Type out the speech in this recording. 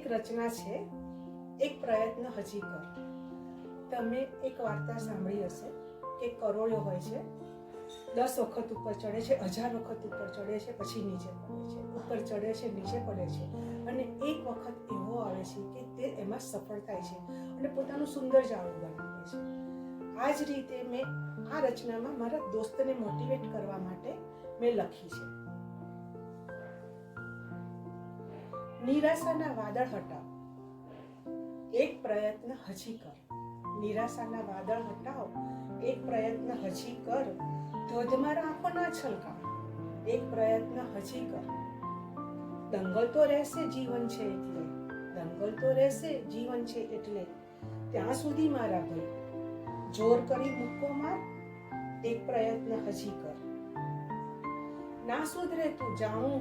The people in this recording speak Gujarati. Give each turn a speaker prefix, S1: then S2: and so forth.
S1: એક રચના છે, એક પ્રયત્ન હજી કર. તમે એક વાર્તા સાંભળી હશે કે કરોળિયો હોય છે, 10 વખત ઉપર ચડે છે, 1000 વખત ઉપર ચડે છે, પછી નીચે પડે છે, ઉપર ચડે છે, નીચે પડે છે, અને એક વખત એવો આવે છે કે તે એમાં સફળ થાય છે અને પોતાનું સુંદર જાળું બનાવે છે. આ જ રીતે મેં આ રચનામાં મારા દોસ્તને મોટિવેટ કરવા માટે મેં લખી છે. નિરાશાના વાદળ હટાવ, એક પ્રયત્ન હજી કર. નિરાશાના વાદળ હટાવ, એક પ્રયત્ન હજી કર. ધોધમાર આંખો ના છલકાવ, એક પ્રયત્ન હજી કર. દંગલ તો રહેશે જીવન છે એટલે, દંગલ તો રહેશે જીવન છે એટલે, ત્યાં સુધી મારા ભાઈ જોર કરી મુક્કો માર, એક પ્રયત્ન હજી કર. ના સુધરે તું જાણું